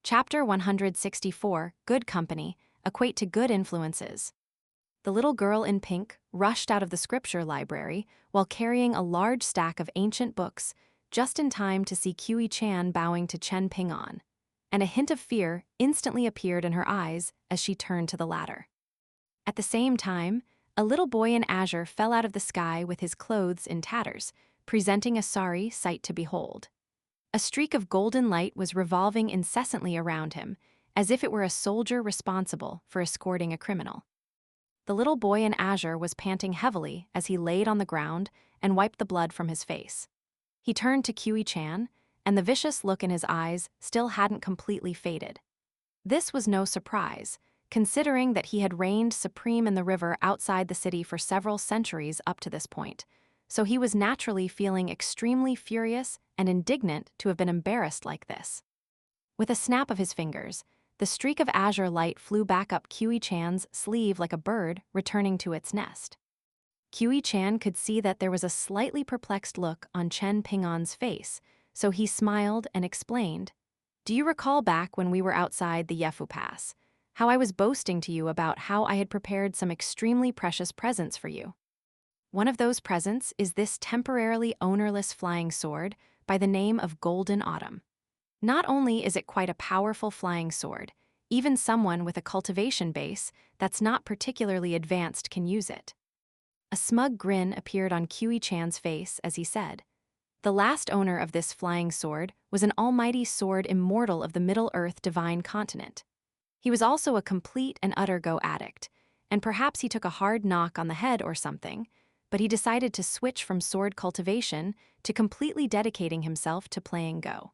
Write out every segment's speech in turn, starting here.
Chapter 164, Good Company, Equate to Good Influences. The little girl in pink rushed out of the scripture library while carrying a large stack of ancient books, just in time to see Chan bowing to Chen Ping'an, and a hint of fear instantly appeared in her eyes as she turned to the ladder. At the same time, a little boy in azure fell out of the sky with his clothes in tatters, presenting a sorry sight to behold. A streak of golden light was revolving incessantly around him, as if it were a soldier responsible for escorting a criminal. The little boy in azure was panting heavily as he laid on the ground and wiped the blood from his face. He turned to Chan, and the vicious look in his eyes still hadn't completely faded. This was no surprise, considering that he had reigned supreme in the river outside the city for several centuries up to this point, so he was naturally feeling extremely furious and indignant to have been embarrassed like this. With a snap of his fingers, the streak of azure light flew back up Chan's sleeve like a bird returning to its nest. Chan could see that there was a slightly perplexed look on Chen Ping'an's face, so he smiled and explained, "Do you recall back when we were outside the Yefu Pass, how I was boasting to you about how I had prepared some extremely precious presents for you? One of those presents is this temporarily ownerless flying sword by the name of Golden Autumn. Not only is it quite a powerful flying sword, even someone with a cultivation base that's not particularly advanced can use it." A smug grin appeared on Chan's face as he said, "The last owner of this flying sword was an almighty sword immortal of the Middle-earth divine continent. He was also a complete and utter Go addict, and perhaps he took a hard knock on the head or something, but he decided to switch from sword cultivation to completely dedicating himself to playing Go.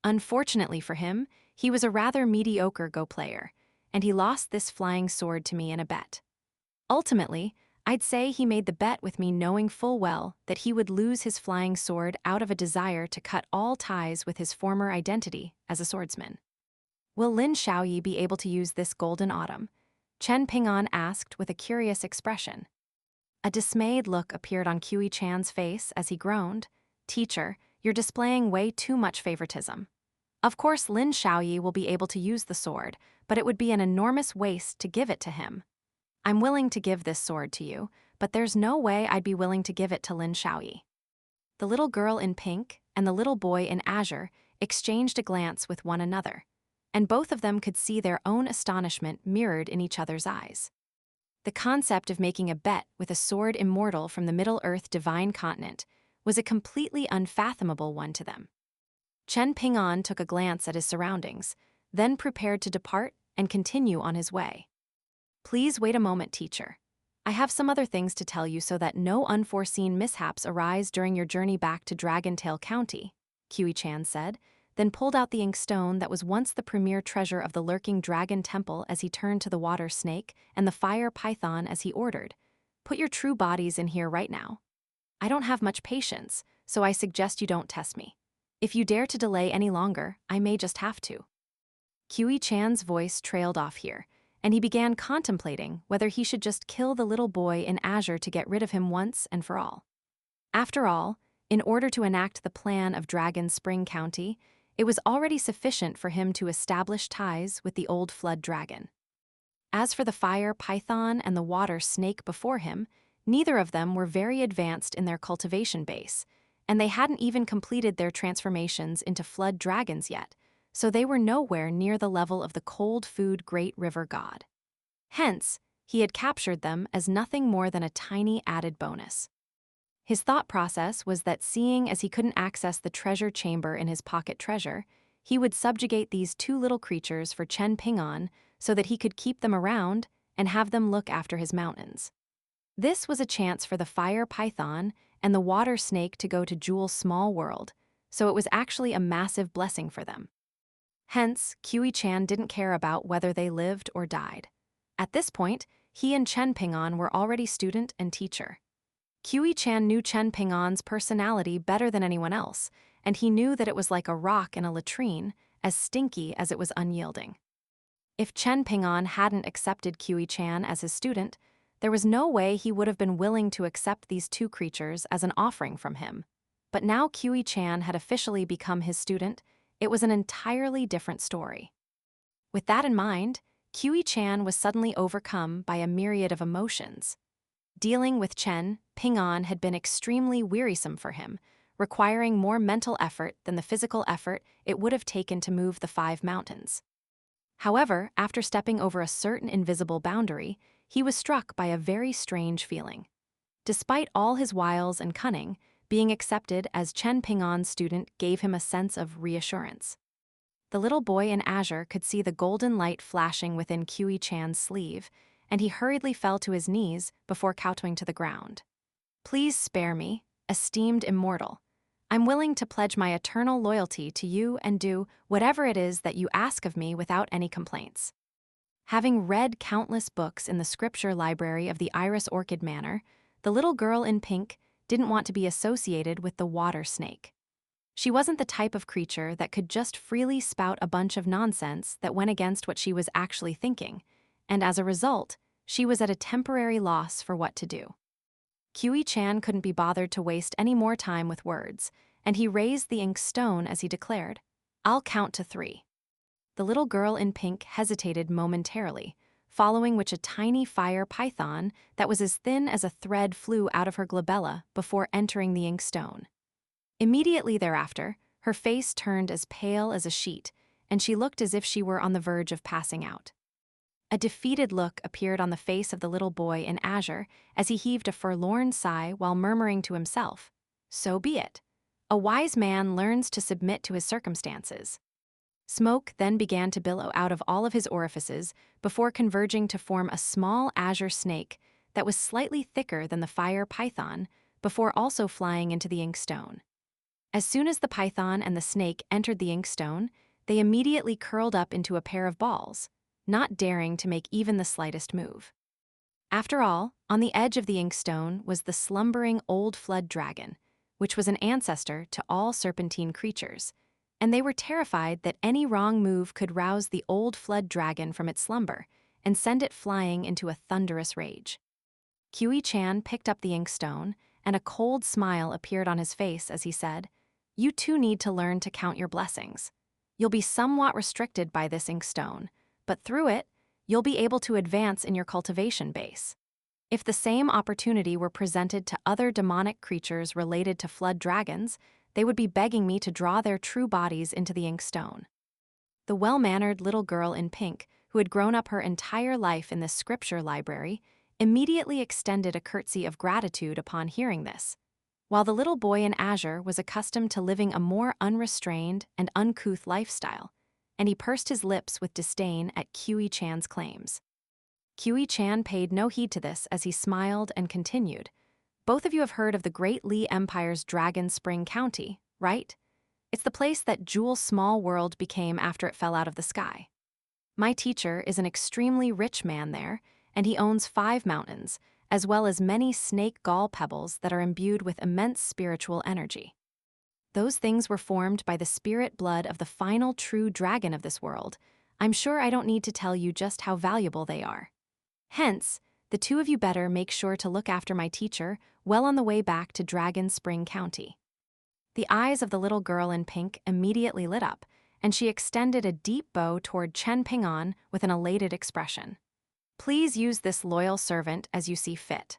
Unfortunately for him, he was a rather mediocre Go player, and he lost this flying sword to me in a bet. Ultimately, I'd say he made the bet with me knowing full well that he would lose his flying sword out of a desire to cut all ties with his former identity as a swordsman." "Will Lin Xiaoyi be able to use this Golden Autumn?" Chen Ping'an asked with a curious expression. A dismayed look appeared on Chan's face as he groaned, "Teacher, you're displaying way too much favoritism. Of course Lin Xiaoyi will be able to use the sword, but it would be an enormous waste to give it to him. I'm willing to give this sword to you, but there's no way I'd be willing to give it to Lin Xiaoyi." The little girl in pink and the little boy in azure exchanged a glance with one another, and both of them could see their own astonishment mirrored in each other's eyes. The concept of making a bet with a sword immortal from the Middle-earth divine continent was a completely unfathomable one to them. Chen Ping'an took a glance at his surroundings, then prepared to depart and continue on his way. "Please wait a moment, teacher. I have some other things to tell you so that no unforeseen mishaps arise during your journey back to Dragontail County," Chan said, then pulled out the inkstone that was once the premier treasure of the lurking dragon temple as he turned to the water snake and the fire python as he ordered, "Put your true bodies in here right now. I don't have much patience, so I suggest you don't test me. If you dare to delay any longer, I may just have to." Chan's voice trailed off here, and he began contemplating whether he should just kill the little boy in azure to get rid of him once and for all. After all, in order to enact the plan of Dragon Spring County, it was already sufficient for him to establish ties with the old flood dragon. As for the fire python and the water snake before him, neither of them were very advanced in their cultivation base, and they hadn't even completed their transformations into flood dragons yet, so they were nowhere near the level of the cold food great river god. Hence, he had captured them as nothing more than a tiny added bonus. His thought process was that seeing as he couldn't access the treasure chamber in his pocket treasure, he would subjugate these two little creatures for Chen Ping'an so that he could keep them around and have them look after his mountains. This was a chance for the fire python and the water snake to go to Jewel's small world, so it was actually a massive blessing for them. Hence, Chan didn't care about whether they lived or died. At this point, he and Chen Ping'an were already student and teacher. Chan knew Chen Ping'an's personality better than anyone else, and he knew that it was like a rock in a latrine, as stinky as it was unyielding. If Chen Ping'an hadn't accepted Chan as his student, there was no way he would have been willing to accept these two creatures as an offering from him. But now Chan had officially become his student, it was an entirely different story. With that in mind, Kiwi-chan was suddenly overcome by a myriad of emotions. Dealing with Chen Ping-an had been extremely wearisome for him, requiring more mental effort than the physical effort it would have taken to move the 5 mountains. However, after stepping over a certain invisible boundary, he was struck by a very strange feeling. Despite all his wiles and cunning, being accepted as Chen Ping-an's student gave him a sense of reassurance. The little boy in azure could see the golden light flashing within Kiwi-chan's sleeve, and he hurriedly fell to his knees before kowtowing to the ground. "Please spare me, esteemed immortal. I'm willing to pledge my eternal loyalty to you and do whatever it is that you ask of me without any complaints." Having read countless books in the scripture library of the Iris Orchid Manor, the little girl in pink didn't want to be associated with the water snake. She wasn't the type of creature that could just freely spout a bunch of nonsense that went against what she was actually thinking, and as a result, she was at a temporary loss for what to do. Kiwi-chan couldn't be bothered to waste any more time with words, and he raised the ink stone as he declared, "I'll count to 3. The little girl in pink hesitated momentarily, following which a tiny fire python that was as thin as a thread flew out of her glabella before entering the ink stone. Immediately thereafter, her face turned as pale as a sheet, and she looked as if she were on the verge of passing out. A defeated look appeared on the face of the little boy in azure as he heaved a forlorn sigh while murmuring to himself, "So be it. A wise man learns to submit to his circumstances." Smoke then began to billow out of all of his orifices before converging to form a small azure snake that was slightly thicker than the fire python before also flying into the ink stone. As soon as the python and the snake entered the ink stone, they immediately curled up into a pair of balls, not daring to make even the slightest move. After all, on the edge of the ink stone was the slumbering old flood dragon, which was an ancestor to all serpentine creatures, and they were terrified that any wrong move could rouse the old flood dragon from its slumber and send it flying into a thunderous rage. Kiwi-chan picked up the ink stone, and a cold smile appeared on his face as he said, "You too need to learn to count your blessings. You'll be somewhat restricted by this ink stone, but through it, you'll be able to advance in your cultivation base. If the same opportunity were presented to other demonic creatures related to flood dragons, they would be begging me to draw their true bodies into the ink stone." The well-mannered little girl in pink, who had grown up her entire life in this scripture library, immediately extended a curtsy of gratitude upon hearing this, while the little boy in azure was accustomed to living a more unrestrained and uncouth lifestyle, and he pursed his lips with disdain at Kiwi-chan's claims. Kiwi-chan paid no heed to this as he smiled and continued, "Both of you have heard of the Great Li Empire's Dragon Spring County, right? It's the place that Jewel's small world became after it fell out of the sky. My teacher is an extremely rich man there, and he owns 5 mountains, as well as many snake gall pebbles that are imbued with immense spiritual energy. Those things were formed by the spirit blood of the final true dragon of this world. I'm sure I don't need to tell you just how valuable they are. Hence, the two of you better make sure to look after my teacher well on the way back to Dragon Spring County." The eyes of the little girl in pink immediately lit up, and she extended a deep bow toward Chen Ping-an with an elated expression. "Please use this loyal servant as you see fit."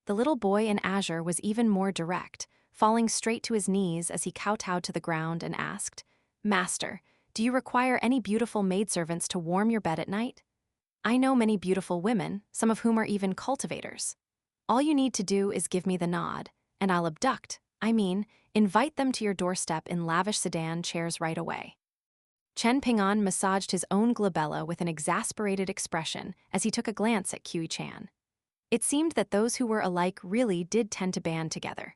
The little boy in azure was even more direct, falling straight to his knees as he kowtowed to the ground and asked, "Master, do you require any beautiful maidservants to warm your bed at night? I know many beautiful women, some of whom are even cultivators. All you need to do is give me the nod, and I'll invite them to your doorstep in lavish sedan chairs right away." Chen Ping-an massaged his own glabella with an exasperated expression as he took a glance at Kiwi-chan. It seemed that those who were alike really did tend to band together.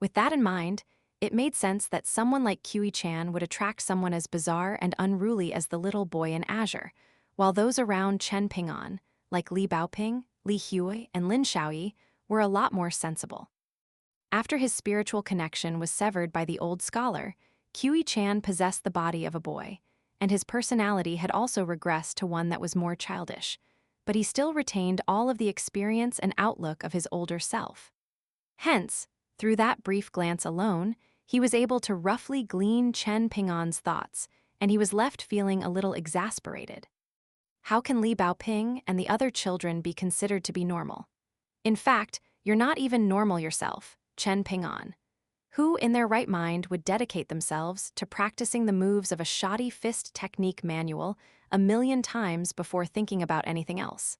With that in mind, it made sense that someone like Kiwi-chan would attract someone as bizarre and unruly as the little boy in azure, while those around Chen Ping-an, like Li Baoping, Li Hui, and Lin Shaoyi, were a lot more sensible. After his spiritual connection was severed by the old scholar, Kiwi-chan possessed the body of a boy, and his personality had also regressed to one that was more childish, but he still retained all of the experience and outlook of his older self. Hence, through that brief glance alone, he was able to roughly glean Chen Ping'an's thoughts, and he was left feeling a little exasperated. How can Li Baoping and the other children be considered to be normal? In fact, you're not even normal yourself, Chen Ping'an. Who in their right mind would dedicate themselves to practicing the moves of a shoddy fist technique manual 1,000,000 times before thinking about anything else?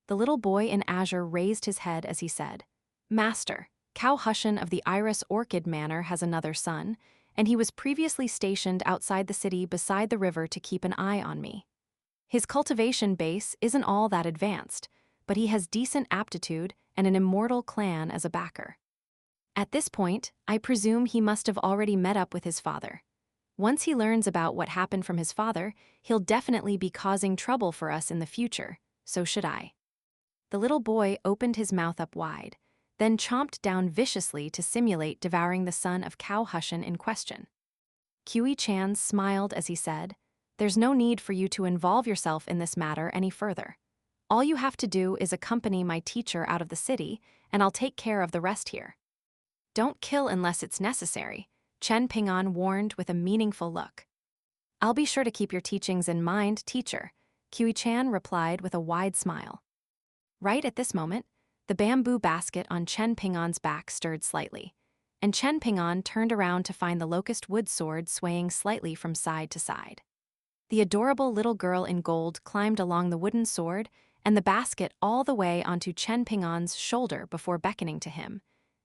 The little boy in azure raised his head as he said, "Master, Cao Hushan of the Iris Orchid Manor has another son, and he was previously stationed outside the city beside the river to keep an eye on me. His cultivation base isn't all that advanced, but he has decent aptitude and an immortal clan as a backer. At this point, I presume he must have already met up with his father. Once he learns about what happened from his father, he'll definitely be causing trouble for us in the future, so should I." The little boy opened his mouth up wide, then chomped down viciously to simulate devouring the son of Cao Hushan in question. Kui Chan smiled as he said, "There's no need for you to involve yourself in this matter any further. All you have to do is accompany my teacher out of the city, and I'll take care of the rest here." "Don't kill unless it's necessary," Chen Ping'an warned with a meaningful look. "I'll be sure to keep your teachings in mind, teacher," Kui Chan replied with a wide smile. Right at this moment, the bamboo basket on Chen Ping'an's back stirred slightly, and Chen Ping'an turned around to find the locust wood sword swaying slightly from side to side. The adorable little girl in gold climbed along the wooden sword and the basket all the way onto Chen Ping'an's shoulder before beckoning to him,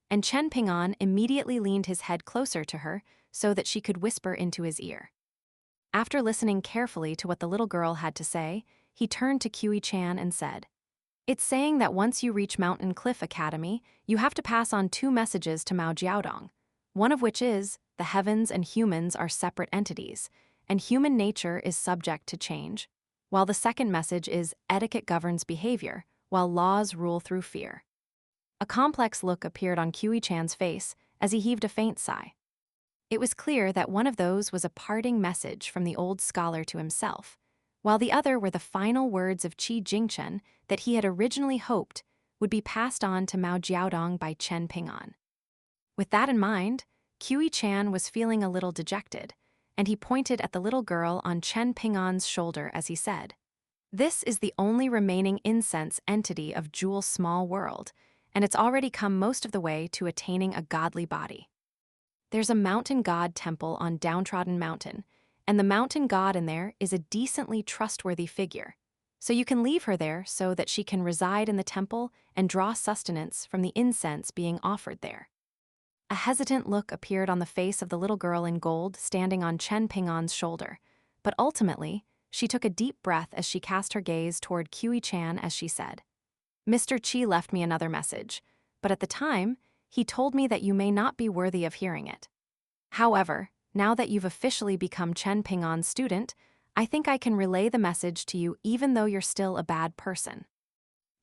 and Chen Ping'an immediately leaned his head closer to her so that she could whisper into his ear. After listening carefully to what the little girl had to say, he turned to Kui Chan and said, "It's saying that once you reach Mountain Cliff Academy, you have to pass on 2 messages to Mao Jiaodong, one of which is, the heavens and humans are separate entities, and human nature is subject to change, while the second message is etiquette governs behavior, while laws rule through fear." A complex look appeared on Kui Chan's face as he heaved a faint sigh. It was clear that one of those was a parting message from the old scholar to himself, while the other were the final words of Qi Jingchen that he had originally hoped would be passed on to Mao Jiaodong by Chen Ping'an. With that in mind, Kui Chan was feeling a little dejected, and he pointed at the little girl on Chen Ping'an's shoulder as he said, "This is the only remaining incense entity of Jewel's small world, and it's already come most of the way to attaining a godly body. There's a mountain god temple on Downtrodden Mountain, and the mountain god in there is a decently trustworthy figure, so you can leave her there so that she can reside in the temple and draw sustenance from the incense being offered there." A hesitant look appeared on the face of the little girl in gold standing on Chen Ping'an's shoulder, but ultimately, she took a deep breath as she cast her gaze toward Kui Chan as she said, "Mr. Qi left me another message, but at the time, he told me that you may not be worthy of hearing it. However, now that you've officially become Chen Ping'an's student, I think I can relay the message to you even though you're still a bad person."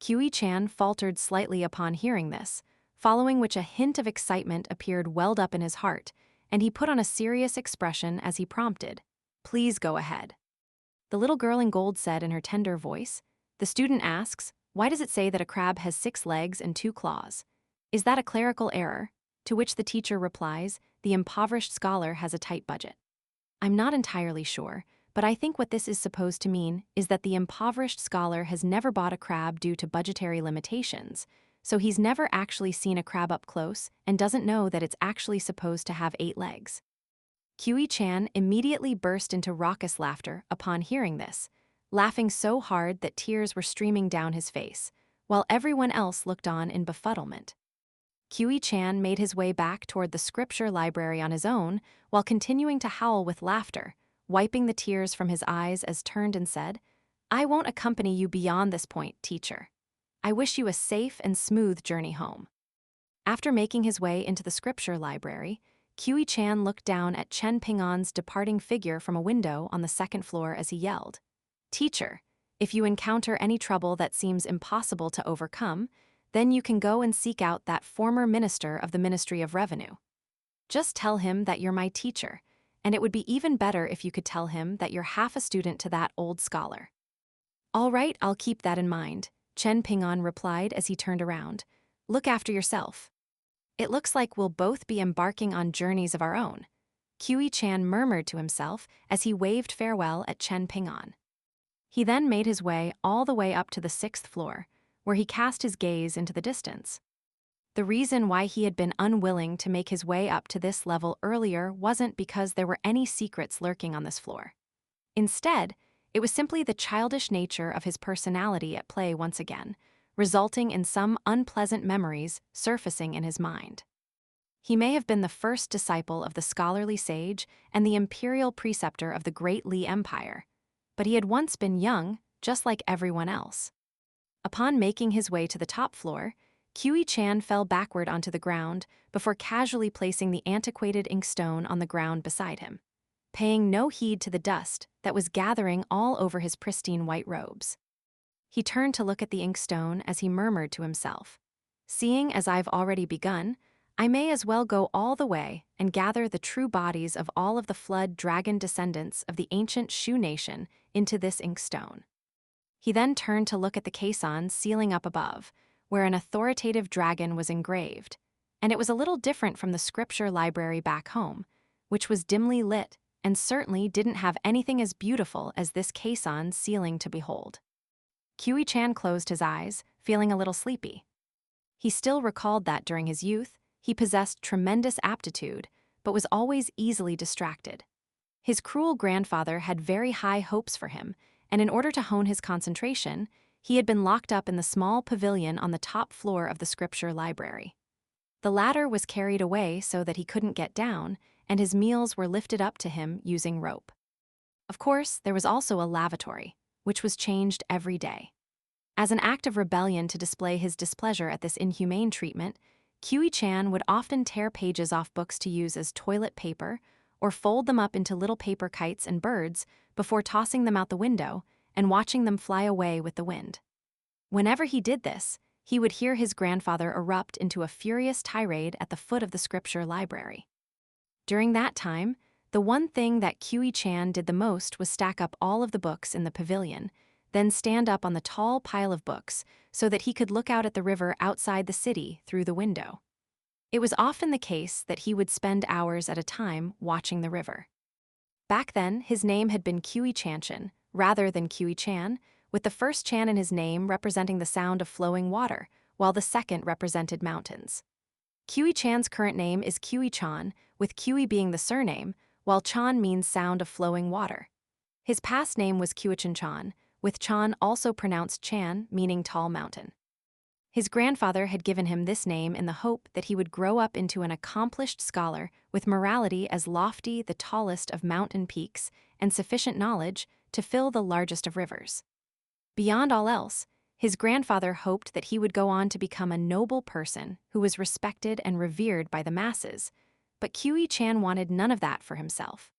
Kui Chan faltered slightly upon hearing this, following which a hint of excitement appeared welled up in his heart, and he put on a serious expression as he prompted, "Please go ahead." The little girl in gold said in her tender voice, "The student asks, why does it say that a crab has 6 legs and 2 claws? Is that a clerical error?" To which the teacher replies, "The impoverished scholar has a tight budget." I'm not entirely sure, but I think what this is supposed to mean is that the impoverished scholar has never bought a crab due to budgetary limitations, so he's never actually seen a crab up close and doesn't know that it's actually supposed to have 8 legs. Kui Chan immediately burst into raucous laughter upon hearing this, laughing so hard that tears were streaming down his face, while everyone else looked on in befuddlement. Kui Chan made his way back toward the scripture library on his own while continuing to howl with laughter, wiping the tears from his eyes as turned and said, "I won't accompany you beyond this point, teacher. I wish you a safe and smooth journey home." After making his way into the scripture library, Kui Chan looked down at Chen Ping'an's departing figure from a window on the 2nd floor as he yelled, "Teacher, if you encounter any trouble that seems impossible to overcome, then you can go and seek out that former minister of the Ministry of Revenue. Just tell him that you're my teacher, and it would be even better if you could tell him that you're half a student to that old scholar." "All right, I'll keep that in mind," Chen Ping'an replied as he turned around. "Look after yourself." It looks like we'll both be embarking on journeys of our own, Chan murmured to himself as he waved farewell at Chen Ping'an. He then made his way all the way up to the 6th floor, where he cast his gaze into the distance. The reason why he had been unwilling to make his way up to this level earlier wasn't because there were any secrets lurking on this floor. Instead, it was simply the childish nature of his personality at play once again, resulting in some unpleasant memories surfacing in his mind. He may have been the first disciple of the scholarly sage and the imperial preceptor of the great Li Empire, but he had once been young, just like everyone else. Upon making his way to the top floor, Chan fell backward onto the ground before casually placing the antiquated inkstone on the ground beside him, paying no heed to the dust that was gathering all over his pristine white robes. He turned to look at the inkstone as he murmured to himself, "Seeing as I've already begun, I may as well go all the way and gather the true bodies of all of the flood dragon descendants of the ancient Shu nation into this inkstone." He then turned to look at the caisson ceiling up above, where an authoritative dragon was engraved, and it was a little different from the scripture library back home, which was dimly lit and certainly didn't have anything as beautiful as this caisson ceiling to behold. Chan closed his eyes, feeling a little sleepy. He still recalled that during his youth, he possessed tremendous aptitude, but was always easily distracted. His cruel grandfather had very high hopes for him, and in order to hone his concentration, he had been locked up in the small pavilion on the top floor of the scripture library. The ladder was carried away so that he couldn't get down, and his meals were lifted up to him using rope. Of course, there was also a lavatory, which was changed every day. As an act of rebellion to display his displeasure at this inhumane treatment, Chan would often tear pages off books to use as toilet paper or fold them up into little paper kites and birds before tossing them out the window and watching them fly away with the wind. Whenever he did this, he would hear his grandfather erupt into a furious tirade at the foot of the scripture library. During that time, the one thing that Chan did the most was stack up all of the books in the pavilion, then stand up on the tall pile of books so that he could look out at the river outside the city through the window. It was often the case that he would spend hours at a time watching the river. Back then, his name had been Chanchan, rather than Chan, with the first Chan in his name representing the sound of flowing water, while the second represented mountains. Chan's current name is Chan, with being the surname, while Chan means sound of flowing water. His past name was Chan, with Chan also pronounced Chan, meaning tall mountain. His grandfather had given him this name in the hope that he would grow up into an accomplished scholar with morality as lofty the tallest of mountain peaks and sufficient knowledge to fill the largest of rivers. Beyond all else, his grandfather hoped that he would go on to become a noble person who was respected and revered by the masses, but Chan wanted none of that for himself.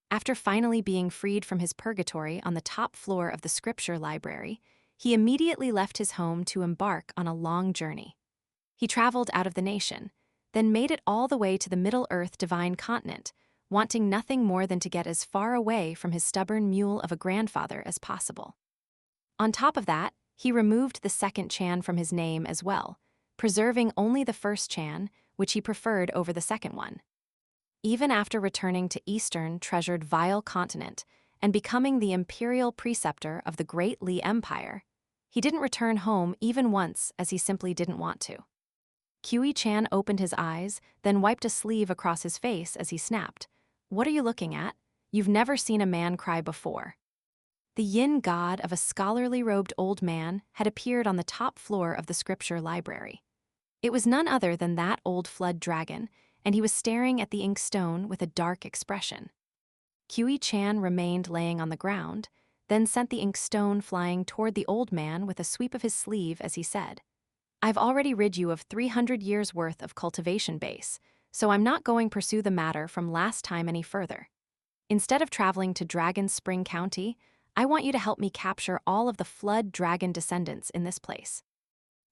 After finally being freed from his purgatory on the top floor of the scripture library, he immediately left his home to embark on a long journey. He traveled out of the nation, then made it all the way to the Middle-earth divine continent, wanting nothing more than to get as far away from his stubborn mule of a grandfather as possible. On top of that, he removed the second Chan from his name as well, preserving only the first Chan, which he preferred over the second one. Even after returning to Eastern treasured vile continent and becoming the imperial preceptor of the great Li Empire, he didn't return home even once as he simply didn't want to. Chan opened his eyes, then wiped a sleeve across his face as he snapped, "What are you looking at? You've never seen a man cry before." The yin god of a scholarly robed old man had appeared on the top floor of the scripture library. It was none other than that old flood dragon, and he was staring at the inkstone with a dark expression. Chan remained laying on the ground, then sent the inkstone flying toward the old man with a sweep of his sleeve as he said, "I've already rid you of 300 years' worth of cultivation base, so I'm not going to pursue the matter from last time any further. Instead of traveling to Dragon Spring County, I want you to help me capture all of the flood dragon descendants in this place.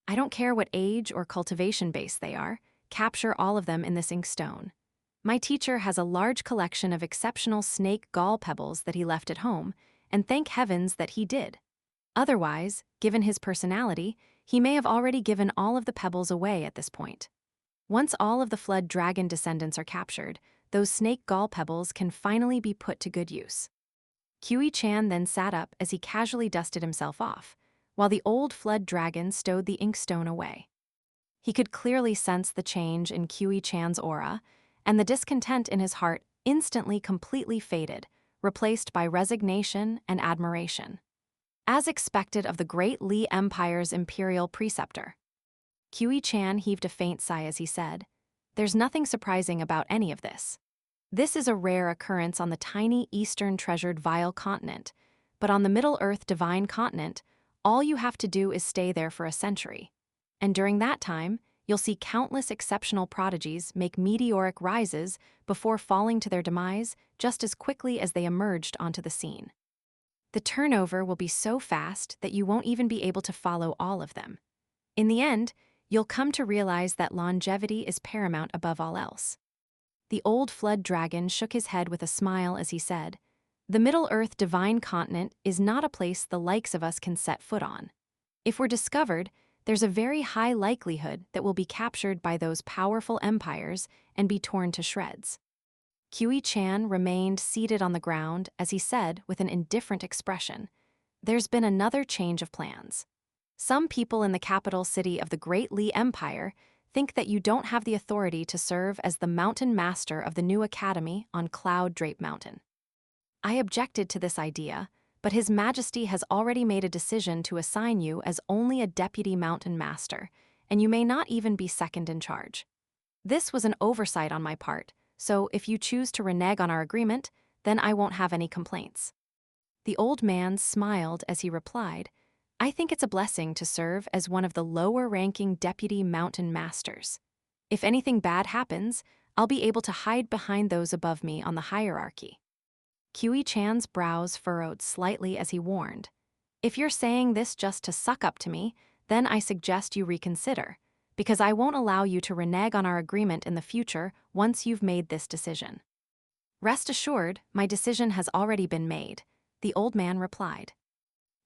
I don't care what age or cultivation base they are, capture all of them in this inkstone. My teacher has a large collection of exceptional snake gall pebbles that he left at home, and thank heavens that he did. Otherwise, given his personality, he may have already given all of the pebbles away at this point. Once all of the flood dragon descendants are captured, those snake gall pebbles can finally be put to good use. Kiwi-chan then sat up as he casually dusted himself off, while the old flood dragon stowed the inkstone away. He could clearly sense the change in Kiwi-chan's aura, and the discontent in his heart instantly completely faded, replaced by resignation and admiration. As expected of the great Li Empire's imperial preceptor, Kiwi-chan heaved a faint sigh as he said, "There's nothing surprising about any of this. This is a rare occurrence on the tiny eastern treasured Vile continent, but on the Middle-earth divine continent, all you have to do is stay there for a century. And during that time, you'll see countless exceptional prodigies make meteoric rises before falling to their demise just as quickly as they emerged onto the scene. The turnover will be so fast that you won't even be able to follow all of them. In the end, you'll come to realize that longevity is paramount above all else." The old flood dragon shook his head with a smile as he said, "The Middle-earth divine continent is not a place the likes of us can set foot on. If we're discovered, there's a very high likelihood that we'll be captured by those powerful empires and be torn to shreds." Kiwi-chan remained seated on the ground as he said with an indifferent expression, "There's been another change of plans. Some people in the capital city of the Great Li Empire think that you don't have the authority to serve as the mountain master of the new academy on Cloud Drape Mountain. I objected to this idea, but His Majesty has already made a decision to assign you as only a deputy mountain master, and you may not even be second in charge. This was an oversight on my part, so if you choose to renege on our agreement, then I won't have any complaints." The old man smiled as he replied, "I think it's a blessing to serve as one of the lower-ranking deputy mountain masters. If anything bad happens, I'll be able to hide behind those above me on the hierarchy." Kiwi-chan's brows furrowed slightly as he warned, "If you're saying this just to suck up to me, then I suggest you reconsider, because I won't allow you to renege on our agreement in the future once you've made this decision." "Rest assured, my decision has already been made," the old man replied.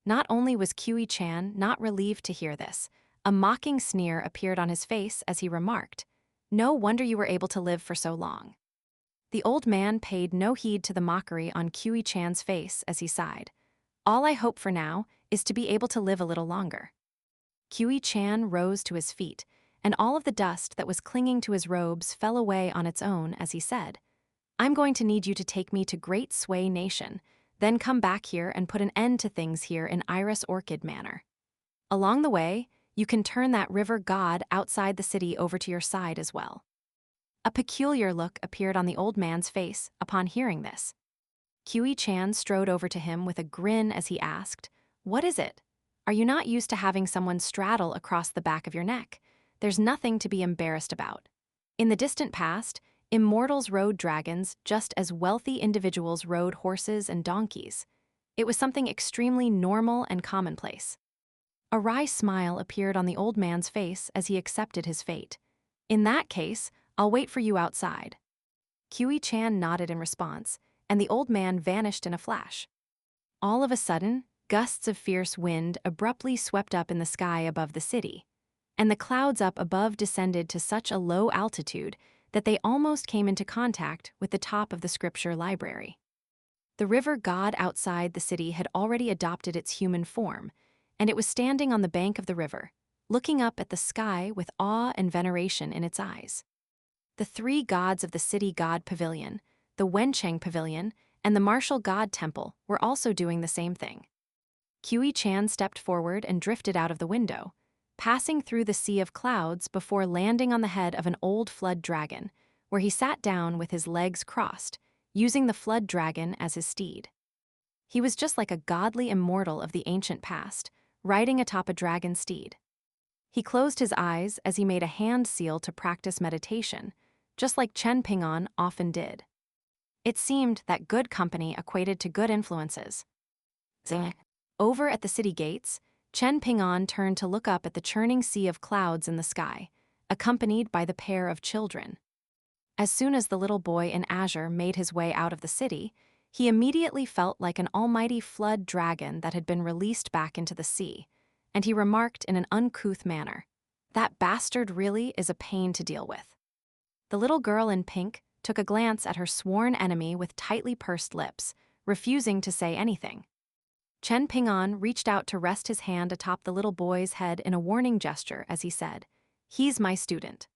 Not only was Kiwi-chan not relieved to hear this, a mocking sneer appeared on his face as he remarked, "No wonder you were able to live for so long." The old man paid no heed to the mockery on Kiwi-chan's face as he sighed, "All I hope for now is to be able to live a little longer." Kiwi-chan rose to his feet, and all of the dust that was clinging to his robes fell away on its own as he said, "I'm going to need you to take me to Great Sway Nation, then come back here and put an end to things here in Iris Orchid Manor. Along the way, you can turn that river god outside the city over to your side as well." A peculiar look appeared on the old man's face upon hearing this. Kiwi-chan strode over to him with a grin as he asked, "What is it? Are you not used to having someone straddle across the back of your neck? There's nothing to be embarrassed about. In the distant past, immortals rode dragons just as wealthy individuals rode horses and donkeys. It was something extremely normal and commonplace." A wry smile appeared on the old man's face as he accepted his fate. "In that case, I'll wait for you outside." Kiwi-chan nodded in response, and the old man vanished in a flash. All of a sudden, gusts of fierce wind abruptly swept up in the sky above the city, and the clouds up above descended to such a low altitude that they almost came into contact with the top of the scripture library. The river god outside the city had already adopted its human form, and it was standing on the bank of the river, looking up at the sky with awe and veneration in its eyes. The three gods of the city god pavilion, the Wencheng pavilion, and the martial god temple were also doing the same thing. Kiwi-chan stepped forward and drifted out of the window, passing through the sea of clouds before landing on the head of an old flood dragon, where he sat down with his legs crossed, using the flood dragon as his steed. He was just like a godly immortal of the ancient past, riding atop a dragon steed. He closed his eyes as he made a hand seal to practice meditation, just like Chen Pingon often did. It seemed that good company equated to good influences. Zing. Over at the city gates, Chen Pingon turned to look up at the churning sea of clouds in the sky, accompanied by the pair of children. As soon as the little boy in azure made his way out of the city, he immediately felt like an almighty flood dragon that had been released back into the sea, and he remarked in an uncouth manner, That bastard really is a pain to deal with. The little girl in pink took a glance at her sworn enemy with tightly pursed lips, refusing to say anything. Chen Ping'an reached out to rest his hand atop the little boy's head in a warning gesture as he said, "He's my student."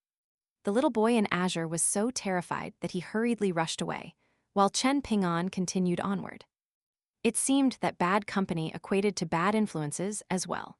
The little boy in azure was so terrified that he hurriedly rushed away, while Chen Ping'an continued onward. It seemed that bad company equated to bad influences as well.